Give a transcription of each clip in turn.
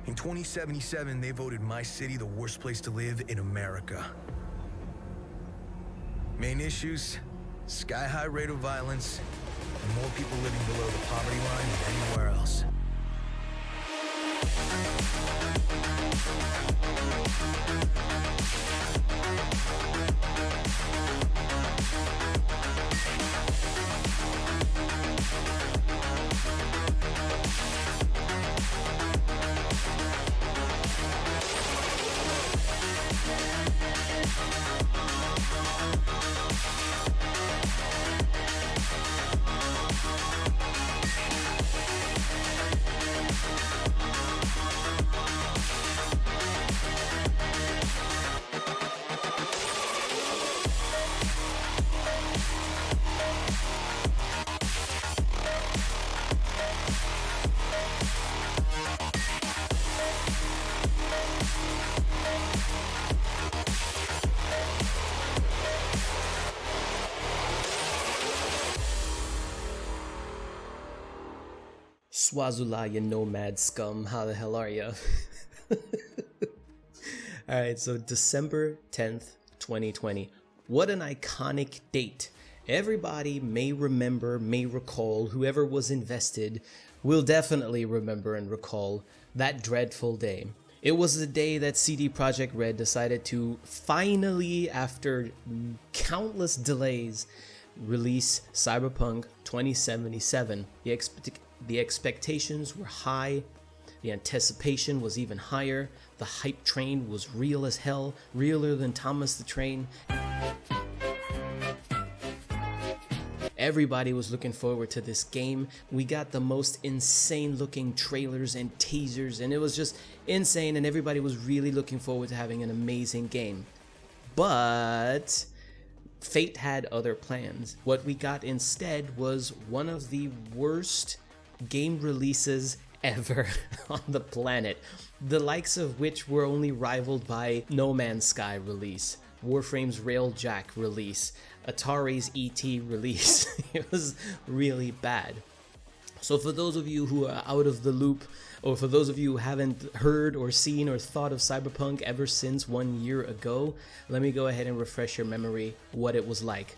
In 2077, they voted my city the worst place to live in America. Main issues, sky-high rate of violence, and more people living below the poverty line than anywhere else. Swazula, you nomad scum. How the hell are you? Alright, so December 10th, 2020. What an iconic date. Everybody may remember, may recall, whoever was invested will definitely remember and recall that dreadful day. It was the day that CD Projekt Red decided to finally, after countless delays, release Cyberpunk 2077. The expectations were high, the anticipation was even higher, the hype train was real as hell, realer than Thomas the Train. Everybody was looking forward to this game. We got the most insane looking trailers and teasers, and it was just insane, and everybody was really looking forward to having an amazing game. But fate had other plans. What we got instead was one of the worst game releases ever on the planet, the likes of which were only rivaled by No Man's Sky release, Warframe's Railjack release, Atari's ET release. It was really bad. So for those of you who are out of the loop, or for those of you who haven't heard or seen or thought of Cyberpunk ever since 1 year ago, let me go ahead and refresh your memory what it was like.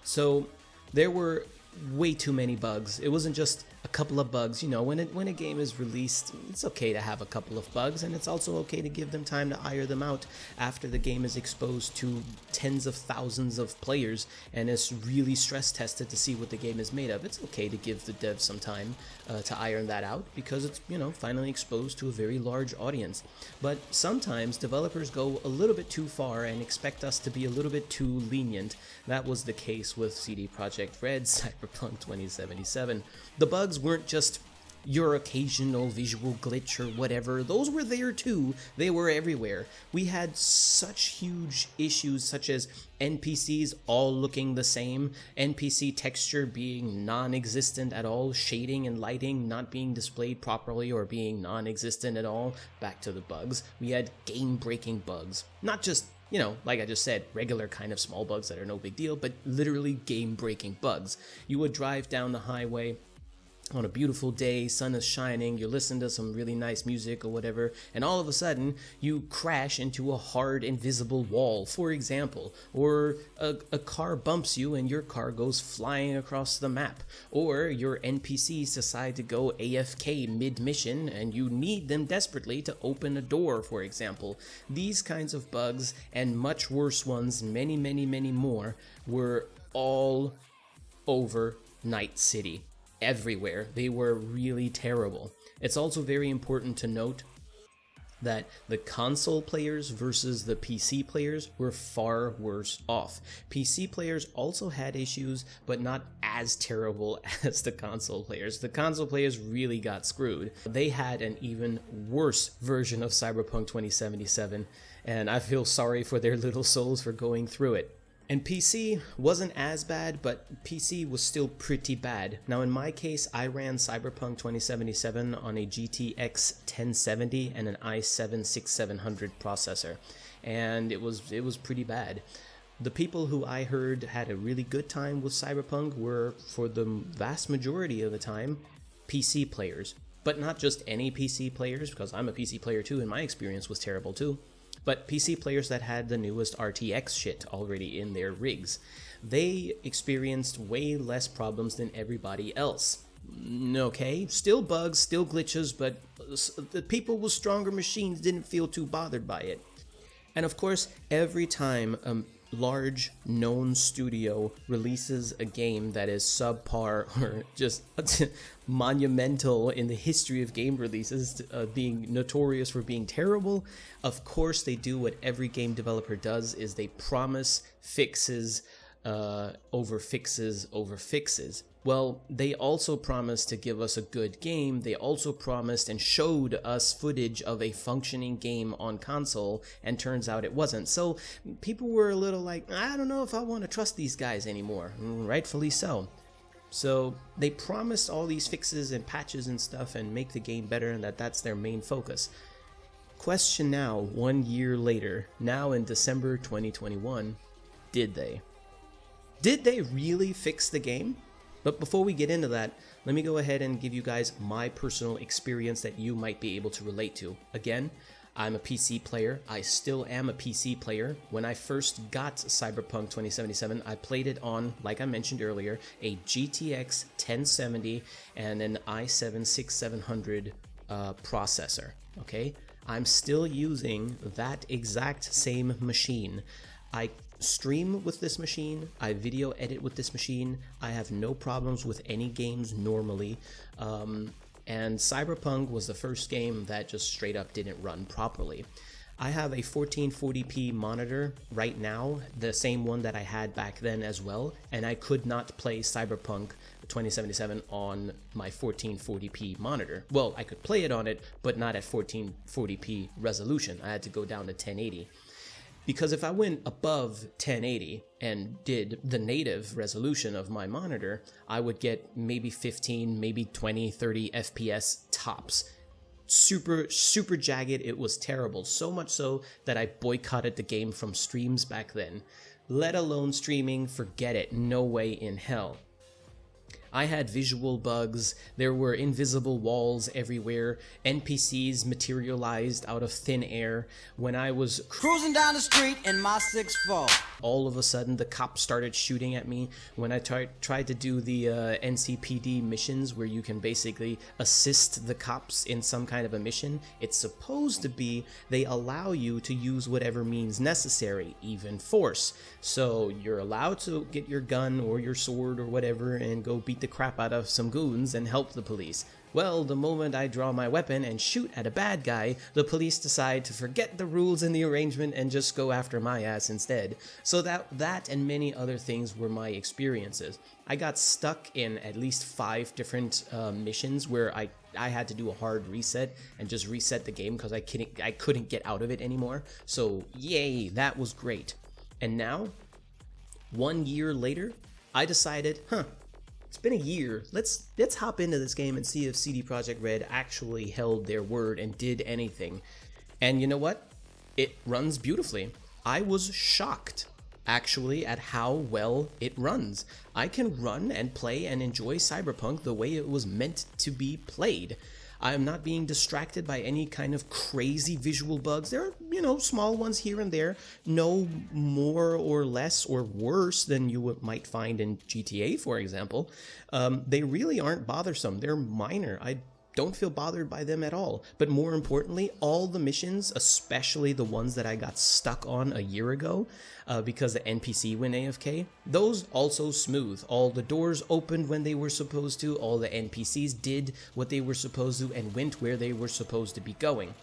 So there were way too many bugs. It wasn't just a couple of bugs. You know, when a game is released, it's okay to have a couple of bugs, and it's also okay to give them time to iron them out after the game is exposed to tens of thousands of players and is really stress tested to see what the game is made of. It's okay to give the devs some time to iron that out because it's, you know, finally exposed to a very large audience. But sometimes developers go a little bit too far and expect us to be a little bit too lenient. That was the case with CD Projekt Red's Cyberpunk 2077. The bugs weren't just your occasional visual glitch or whatever. Those were there too. They were everywhere. We had such huge issues such as NPCs all looking the same, NPC texture being non-existent at all, shading and lighting not being displayed properly or being non-existent at all. Back to the bugs. We had game-breaking bugs. Not just, you know, like I just said, regular kind of small bugs that are no big deal, but literally game-breaking bugs. You would drive down the highway on a beautiful day, sun is shining, you listen to some really nice music or whatever, and all of a sudden you crash into a hard invisible wall, for example, or a car bumps you and your car goes flying across the map, or your NPCs decide to go AFK mid-mission and you need them desperately to open a door, for example. These kinds of bugs, and much worse ones, many more, were all over Night City. Everywhere. They were really terrible. It's also very important to note that the console players versus the PC players were far worse off. PC players also had issues, but not as terrible as the console players. The console players really got screwed. They had an even worse version of Cyberpunk 2077, and I feel sorry for their little souls for going through it. And PC wasn't as bad, but PC was still pretty bad. Now in my case, I ran Cyberpunk 2077 on a GTX 1070 and an i7-6700 processor, and it was pretty bad. The people who I heard had a really good time with Cyberpunk were, for the vast majority of the time, PC players. but not just any PC players, because I'm a PC player too and my experience was terrible too, but PC players that had the newest RTX shit already in their rigs. They experienced way less problems than everybody else. Okay, still bugs, still glitches, but the people with stronger machines didn't feel too bothered by it. And of course, every time a large known studio releases a game that is subpar or just monumental in the history of game releases, being notorious for being terrible, of course they do what every game developer does, is they promise fixes over fixes over fixes. Well, they also promised to give us a good game. They also promised and showed us footage of a functioning game on console, and turns out it wasn't. So people were a little like, I don't know if I want to trust these guys anymore. Rightfully so. So they promised all these fixes and patches and stuff and make the game better, and that's their main focus. Question now, 1 year later, now in December 2021, did they? Did they really fix the game? But before we get into that, let me go ahead and give you guys my personal experience that you might be able to relate to. Again, I'm a PC player. I still am a PC player. When I first got Cyberpunk 2077, I played it on, like I mentioned earlier, a GTX 1070 and an i7-6700 processor. Okay, I'm still using that exact same machine. I stream with this machine, I video edit with this machine, I have no problems with any games normally, and Cyberpunk was the first game that just straight up didn't run properly. I have a 1440p monitor right now, the same one that I had back then as well, and I could not play Cyberpunk 2077 on my 1440p monitor. Well, I could play it on it, but not at 1440p resolution. I had to go down to 1080. Because if I went above 1080 and did the native resolution of my monitor, I would get maybe 15, maybe 20, 30 FPS tops. Super jagged. It was terrible. So much so that I boycotted the game from streams back then. Let alone streaming, forget it. No way in hell. I had visual bugs, there were invisible walls everywhere, NPCs materialized out of thin air. When I was cruising down the street in my 6'4", all of a sudden the cops started shooting at me. When I tried to do the NCPD missions where you can basically assist the cops in some kind of a mission, it's supposed to be they allow you to use whatever means necessary, even force. So you're allowed to get your gun or your sword or whatever and go beat the crap out of some goons and help the police. Well, the moment I draw my weapon and shoot at a bad guy, the police decide to forget the rules and the arrangement and just go after my ass instead. So that and many other things were my experiences. I got stuck in at least 5 different missions where I had to do a hard reset and just reset the game because I couldn't get out of it anymore. So yay, that was great. And now, 1 year later, I decided, it's been a year. Let's hop into this game and see if CD Projekt Red actually held their word and did anything. And you know what? It runs beautifully. I was shocked, actually, at how well it runs. I can run and play and enjoy Cyberpunk the way it was meant to be played. I am not being distracted by any kind of crazy visual bugs. There are, small ones here and there, no more or less or worse than you might find in GTA, for example. They really aren't bothersome. They're minor. I don't feel bothered by them at all. But more importantly, all the missions, especially the ones that I got stuck on a year ago because the NPC went AFK, those also smooth. All the doors opened when they were supposed to, all the NPCs did what they were supposed to and went where they were supposed to be going.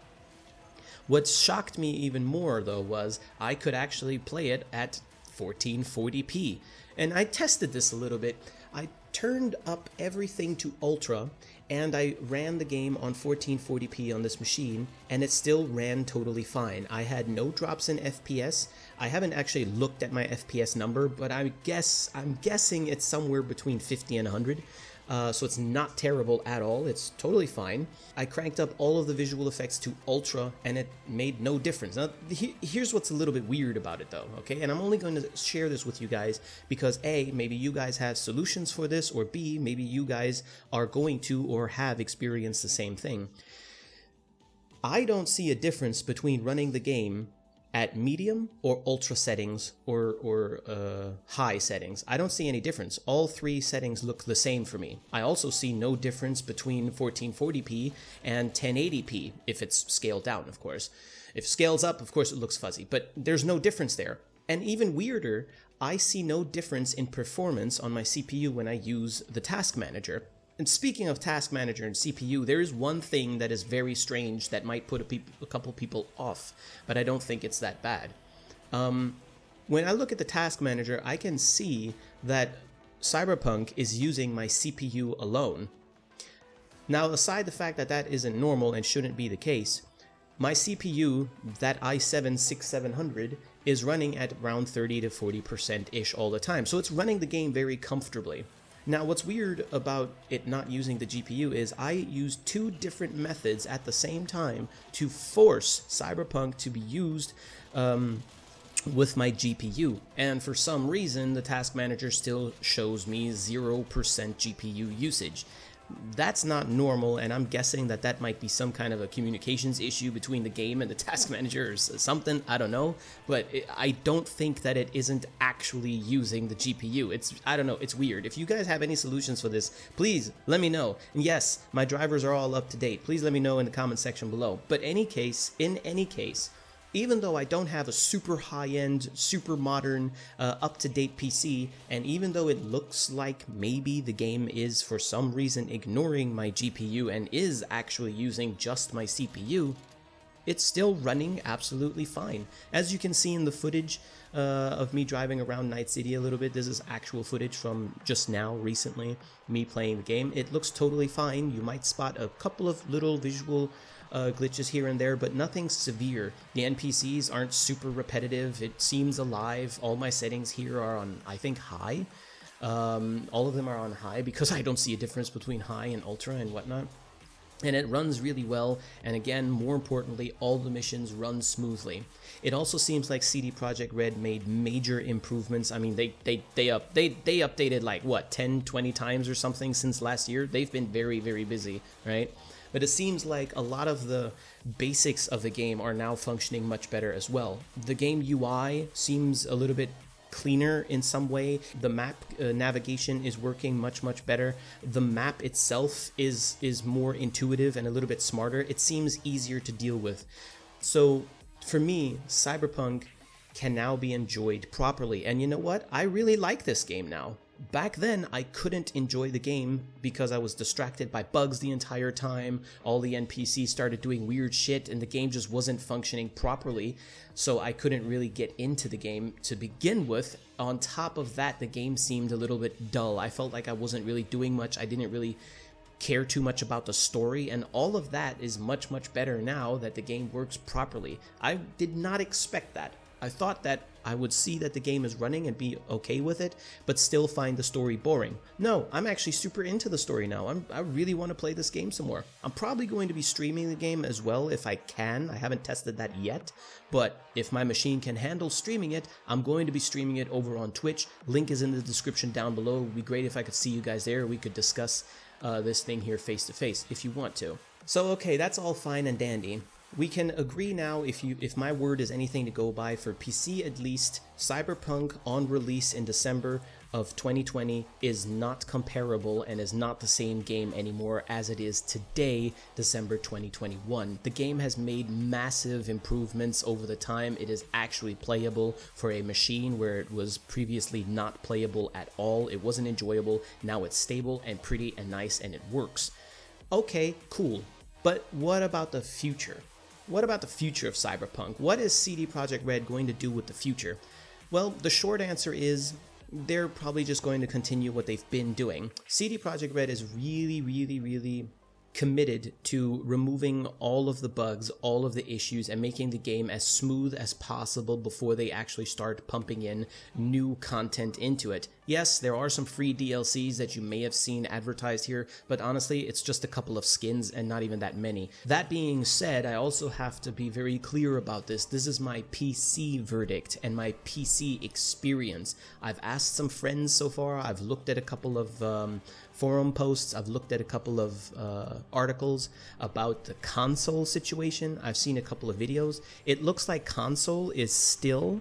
What shocked me even more, though, was I could actually play it at 1440p. And I tested this a little bit. I turned up everything to Ultra, and I ran the game on 1440p on this machine, and it still ran totally fine. I had no drops in FPS. I haven't actually looked at my FPS number, but I'm guessing it's somewhere between 50 and 100. So it's not terrible at all. It's totally fine. I cranked up all of the visual effects to ultra and it made no difference. Now, here's what's a little bit weird about it though, okay? And I'm only going to share this with you guys because A, maybe you guys have solutions for this, or B, maybe you guys are going to or have experienced the same thing. I don't see a difference between running the game at medium or ultra settings or high settings. I don't see any difference. All three settings look the same for me. I also see no difference between 1440p and 1080p, if it's scaled down, of course. If scales up, of course it looks fuzzy, but there's no difference there. And even weirder, I see no difference in performance on my CPU when I use the task manager. And speaking of task manager and CPU, there is one thing that is very strange that might put a couple people off, but I don't think it's that bad. When I look at the task manager, I can see that Cyberpunk is using my CPU alone. Now, aside the fact that that isn't normal and shouldn't be the case, my CPU, that i7-6700, is running at around 30 to 40%-ish all the time, so it's running the game very comfortably. Now, what's weird about it not using the GPU is I used two different methods at the same time to force Cyberpunk to be used with my GPU. And for some reason, the task manager still shows me 0% GPU usage. That's not normal, and I'm guessing that that might be some kind of a communications issue between the game and the task manager or something, I don't know, but I don't think that it isn't actually using the GPU. I don't know, it's weird. If you guys have any solutions for this, please let me know. And yes, my drivers are all up to date. Please let me know in the comment section below. But in any case, even though I don't have a super high-end, super modern, up-to-date PC, and even though it looks like maybe the game is for some reason ignoring my GPU and is actually using just my CPU, it's still running absolutely fine. As you can see in the footage of me driving around Night City a little bit, this is actual footage from just now, recently, me playing the game. It looks totally fine. You might spot a couple of little visual glitches here and there, but nothing severe. The NPCs aren't super repetitive. It seems alive. All my settings here are on, I think, high. All of them are on high because I don't see a difference between high and ultra and whatnot. And it runs really well, and again, more importantly, all the missions run smoothly. It also seems like CD Projekt Red made major improvements. I mean, they updated like what, 10-20 times or something since last year. They've been very, very busy, right? But it seems like a lot of the basics of the game are now functioning much better as well. The game UI seems a little bit cleaner in some way. The map navigation is working much better. The map itself is more intuitive and a little bit smarter. It seems easier to deal with. So for me, Cyberpunk can now be enjoyed properly. And you know what? I really like this game now. Back then, I couldn't enjoy the game because I was distracted by bugs the entire time. All the NPCs started doing weird shit and the game just wasn't functioning properly, so I couldn't really get into the game to begin with. On top of that, the game seemed a little bit dull. I felt like I wasn't really doing much. I didn't really care too much about the story, and all of that is much better now that the game works properly. I did not expect that. I thought that I would see that the game is running and be okay with it, but still find the story boring. No, I'm actually super into the story now. I really want to play this game some more. I'm probably going to be streaming the game as well if I can. I haven't tested that yet, but if my machine can handle streaming it, I'm going to be streaming it over on Twitch. Link is in the description down below. It would be great if I could see you guys there. We could discuss this thing here face to face if you want to. So okay, that's all fine and dandy. We can agree now, if my word is anything to go by, for PC at least, Cyberpunk on release in December of 2020 is not comparable and is not the same game anymore as it is today, December 2021. The game has made massive improvements over the time. It is actually playable for a machine where it was previously not playable at all. It wasn't enjoyable. Now it's stable and pretty and nice and it works. Okay, cool. But what about the future? What about the future of Cyberpunk? What is CD Projekt Red going to do with the future? Well, the short answer is they're probably just going to continue what they've been doing. CD Projekt Red is really committed to removing all of the bugs, all of the issues, and making the game as smooth as possible before they actually start pumping in new content into it. Yes, there are some free DLCs that you may have seen advertised here, but honestly, it's just a couple of skins and not even that many. That being said, I also have to be very clear about this. This is my PC verdict and my PC experience. I've asked some friends so far, I've looked at a couple of forum posts, I've looked at a couple of articles about the console situation, I've seen a couple of videos. It looks like console is still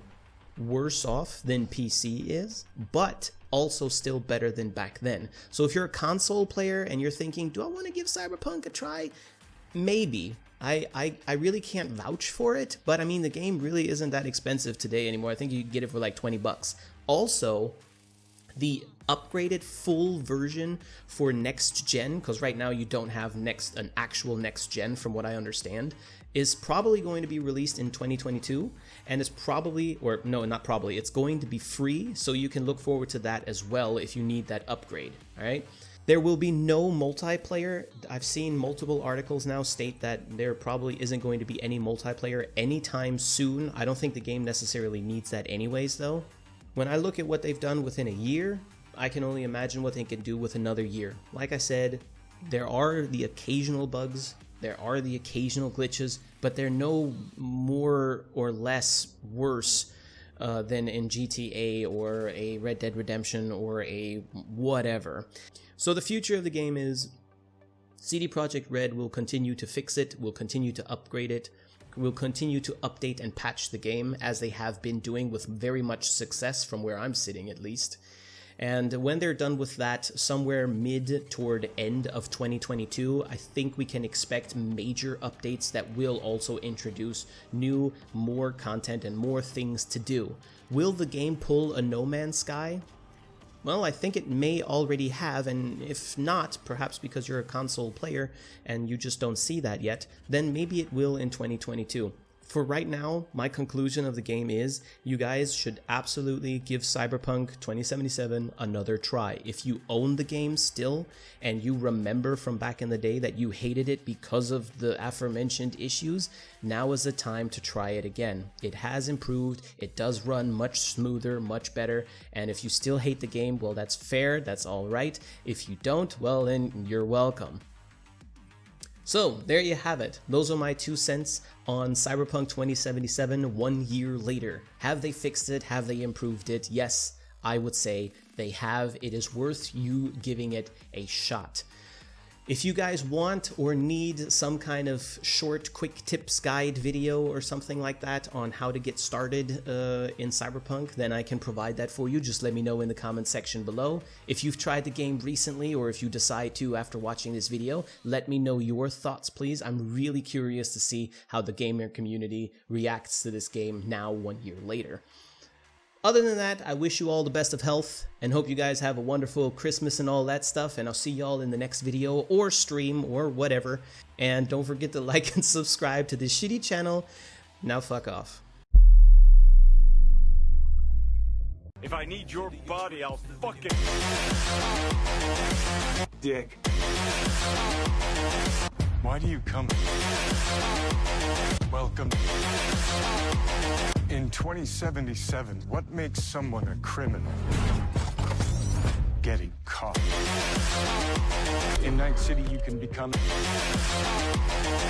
worse off than PC is, but also still better than back then. So if you're a console player and you're thinking, do I want to give Cyberpunk a try? Maybe. I really can't vouch for it, but I mean, the game really isn't that expensive today anymore. I think you can get it for like 20 bucks. Also, the upgraded full version for next gen, because right now you don't have an actual next gen from what I understand, is probably going to be released in 2022, and it's probably, or no, not probably, it's going to be free, so you can look forward to that as well if you need that upgrade, all right? There will be no multiplayer. I've seen multiple articles now state that there probably isn't going to be any multiplayer anytime soon. I don't think the game necessarily needs that anyways, though. When I look at what they've done within a year, I can only imagine what they can do with another year. Like I said, there are the occasional bugs, there are the occasional glitches, but they're no more or less worse than in GTA or a Red Dead Redemption or a whatever. So the future of the game is CD Projekt Red will continue to fix it, will continue to upgrade it, will continue to update and patch the game as they have been doing with very much success from where I'm sitting at least. And when they're done with that, somewhere mid toward end of 2022, I think we can expect major updates that will also introduce new, more content and more things to do. Will the game pull a No Man's Sky? Well, I think it may already have, and if not, perhaps because you're a console player and you just don't see that yet, then maybe it will in 2022. For right now, my conclusion of the game is you guys should absolutely give Cyberpunk 2077 another try. If you own the game still and you remember from back in the day that you hated it because of the aforementioned issues, now is the time to try it again. It has improved, it does run much smoother, much better, and if you still hate the game, well, that's fair, that's all right. If you don't, well, then you're welcome. So, there you have it. Those are my 2 cents on Cyberpunk 2077 1 year later. Have they fixed it? Have they improved it? Yes, I would say they have. It is worth you giving it a shot. If you guys want or need some kind of short, quick tips guide video or something like that on how to get started in Cyberpunk, then I can provide that for you. Just let me know in the comment section below. If you've tried the game recently or if you decide to after watching this video, let me know your thoughts, please. I'm really curious to see how the gamer community reacts to this game now 1 year later. Other than that, I wish you all the best of health and hope you guys have a wonderful Christmas and all that stuff, and I'll see y'all in the next video or stream or whatever. And don't forget to like and subscribe to this shitty channel. Now fuck off. If I need your body, I'll fucking... Dick. Why do you come? Welcome. In 2077, what makes someone a criminal? Getting caught. In Night City, you can become